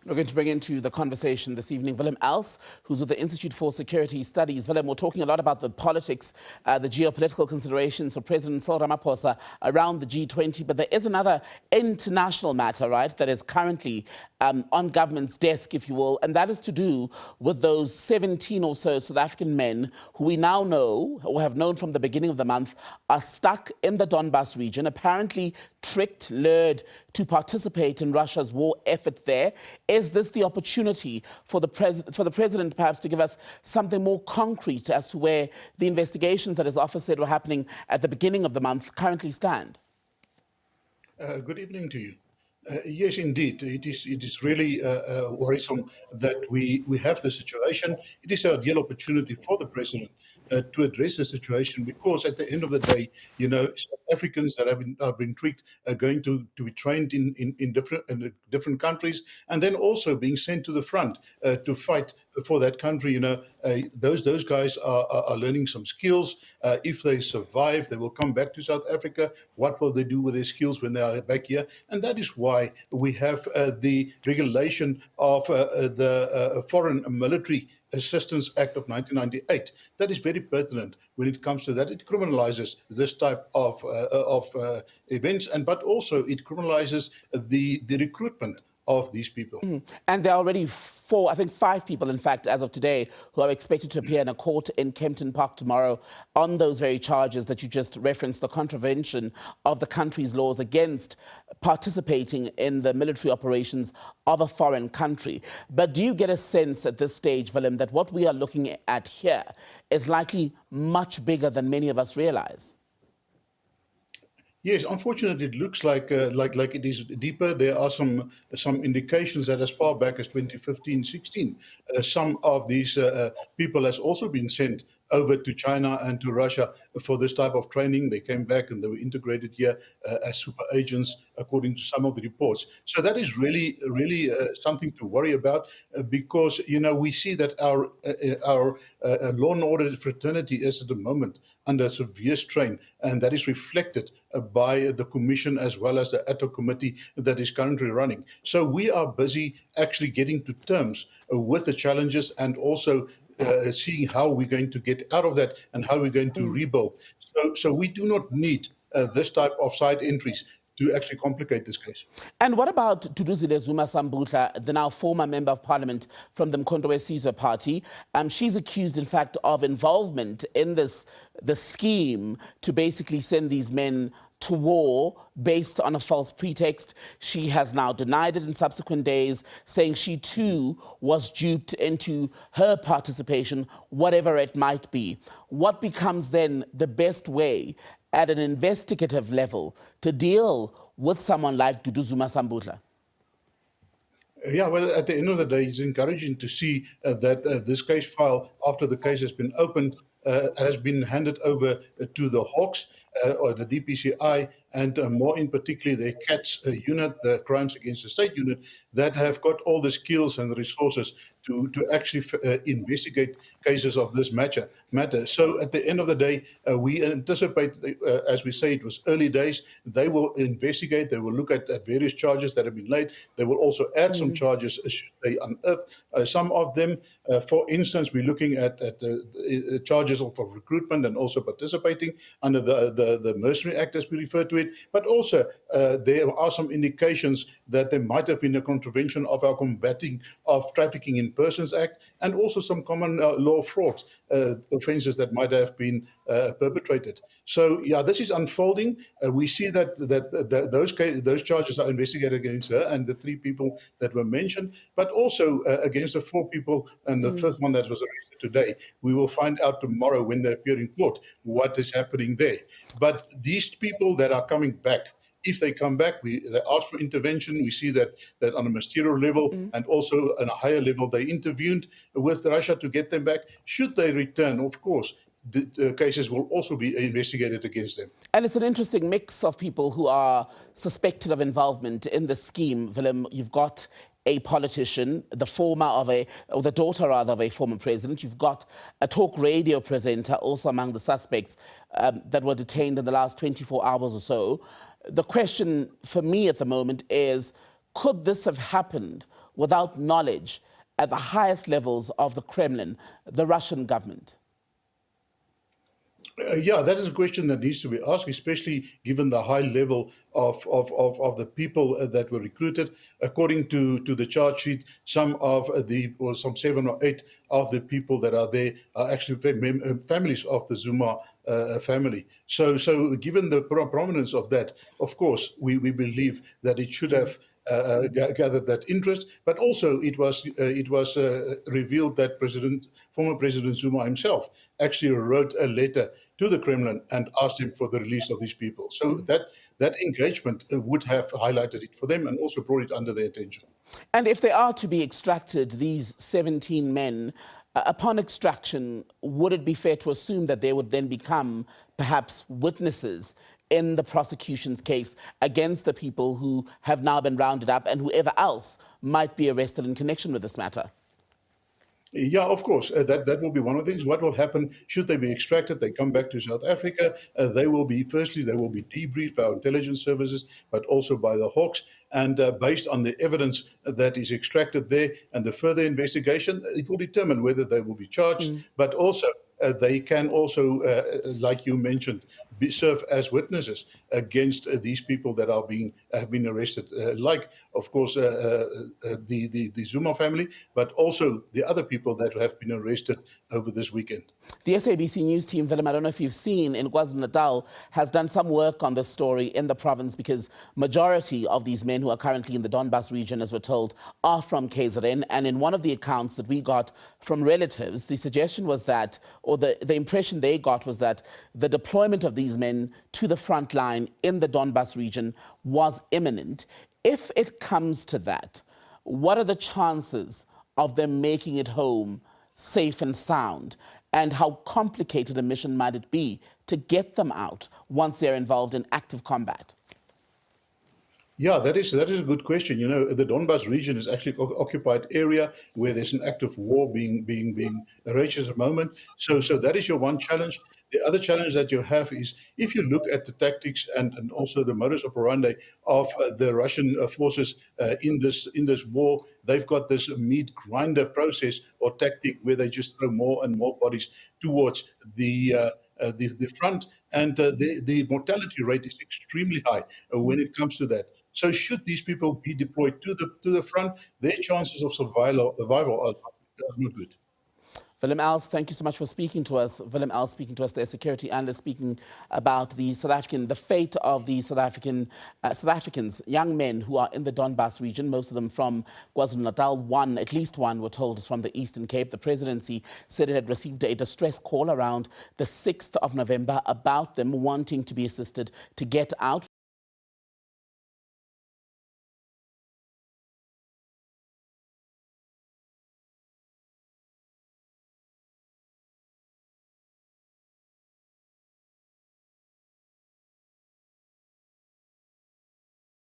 We're going to bring into the conversation this evening Willem Els, who's with the Institute for Security Studies. Willem, we're talking a lot about the politics, the geopolitical considerations for President Cyril Ramaphosa around the G20, but there is another international matter, right, that is currently on government's desk, if you will, and that is to do with those 17 or so South African men who we now know, or have known from the beginning of the month, are stuck in the Donbas region, apparently tricked, lured to participate in Russia's war effort there. Is this the opportunity for the president perhaps to give us something more concrete as to where the investigations that his office said were happening at the beginning of the month currently stand? Good evening to you. Yes, indeed. It is really worrisome that we have the situation. It is an ideal opportunity for the president to address the situation, because at the end of the day, you know, South Africans that have been tricked are going to be trained in different countries, and then also being sent to the front to fight for that country. You know, those guys are learning some skills. If they survive, they will come back to South Africa. What will they do with their skills when they are back here? And that is why we have the regulation of the Foreign Military Assistance Act of 1998. That is very pertinent when it comes to that. It criminalizes this type of events, but also it criminalizes the recruitment of these people. And there are already five people, in fact, as of today, who are expected to appear in a court in Kempton Park tomorrow on those very charges that you just referenced, the contravention of the country's laws against participating in the military operations of a foreign country. But do you get a sense at this stage, Willem, that what we are looking at here is likely much bigger than many of us realize? Yes, unfortunately, it looks like it is deeper. There are some indications that as far back as 2015-16, some of these people has also been sent over to China and to Russia for this type of training. They came back and they were integrated here as super agents, according to some of the reports. So that is really something to worry about, because you know we see that our law and order fraternity is at the moment under severe strain, and that is reflected by the commission as well as the ad hoc committee that is currently running. So we are busy actually getting to terms with the challenges, and also seeing how we're going to get out of that and how we're going to rebuild. So we do not need this type of side entries to actually complicate this case. And what about Duduzile Zuma Sambutla, the now former member of parliament from the Mkhonto weSizwe party? She's accused, in fact, of involvement in the scheme to basically send these men to war based on a false pretext. She has now denied it in subsequent days, saying she too was duped into her participation, whatever it might be. What becomes then the best way at an investigative level to deal with someone like Dudu Zuma Sambutla? Yeah, well, at the end of the day, it's encouraging to see that this case file, after the case has been opened, has been handed over to the Hawks, or the DPCI, and more in particular the CATS unit, the Crimes Against the State unit, that have got all the skills and the resources to actually investigate cases of this matter. So at the end of the day, we anticipate, as we say, it was early days, they will investigate, they will look at various charges that have been laid. They will also add some charges should they unearth some of them. For instance, we're looking at the charges of recruitment and also participating under the Mercenary Act, as we refer to it. But also there are some indications that there might have been a contravention of our Combating of Trafficking in Persons Act, and also some common law fraud offences that might have been perpetrated. So yeah, this is unfolding. We see that those charges are investigated against her and the three people that were mentioned, but also against the four people and the fifth one that was arrested today. We will find out tomorrow when they appear in court what is happening there. But these people that are coming back, if they come back, they ask for intervention. We see that on a ministerial level and also on a higher level, they intervened with Russia to get them back. Should they return, of course, the cases will also be investigated against them. And it's an interesting mix of people who are suspected of involvement in the scheme. Willem, you've got a politician, the daughter rather of a former president. You've got a talk radio presenter also among the suspects that were detained in the last 24 hours or so. The question for me at the moment is, could this have happened without knowledge at the highest levels of the Kremlin, the Russian government? Yeah, that is a question that needs to be asked, especially given the high level of the people that were recruited. According to the charge sheet, some 7 or 8 of the people that are there are actually families of the Zuma family. So given the prominence of that, of course, we believe that it should have gathered that interest, but also it was revealed that former President Zuma himself actually wrote a letter to the Kremlin and asked him for the release of these people. So that engagement would have highlighted it for them and also brought it under their attention. And if they are to be extracted, these 17 men, upon extraction, would it be fair to assume that they would then become perhaps witnesses in the prosecution's case against the people who have now been rounded up and whoever else might be arrested in connection with this matter? Yeah, of course. That will be one of the things. What will happen should they be extracted? They come back to South Africa. They will be debriefed by our intelligence services, but also by the Hawks. And based on the evidence that is extracted there and the further investigation, it will determine whether they will be charged. But also, they can also, like you mentioned, serve as witnesses against these people that have been arrested, like, of course, the Zuma family, but also the other people that have been arrested over this weekend. The SABC News team, Willem, I don't know if you've seen, in KwaZulu-Natal, has done some work on this story in the province because majority of these men who are currently in the Donbas region, as we're told, are from KZN. And in one of the accounts that we got from relatives, the suggestion was that, or the impression they got was that the deployment of these men to the front line in the Donbas region was imminent. If it comes to that, what are the chances of them making it home safe and sound? And how complicated a mission might it be to get them out once they're involved in active combat? Yeah, that is a good question. You know, the Donbas region is actually an occupied area where there's an active war being raged at the moment. So that is your one challenge. The other challenge that you have is if you look at the tactics and also the modus operandi of the Russian forces in this war, they've got this meat grinder process or tactic where they just throw more and more bodies towards the front, and the mortality rate is extremely high when it comes to that. So should these people be deployed to the front, their chances of survival are not good. Willem Els, thank you so much for speaking to us. Willem Els speaking to us, their security analyst, speaking about the fate of the South Africans, young men who are in the Donbas region, most of them from KwaZulu-Natal. At least one, we're told, is from the Eastern Cape. The presidency said it had received a distress call around the 6th of November about them wanting to be assisted to get out.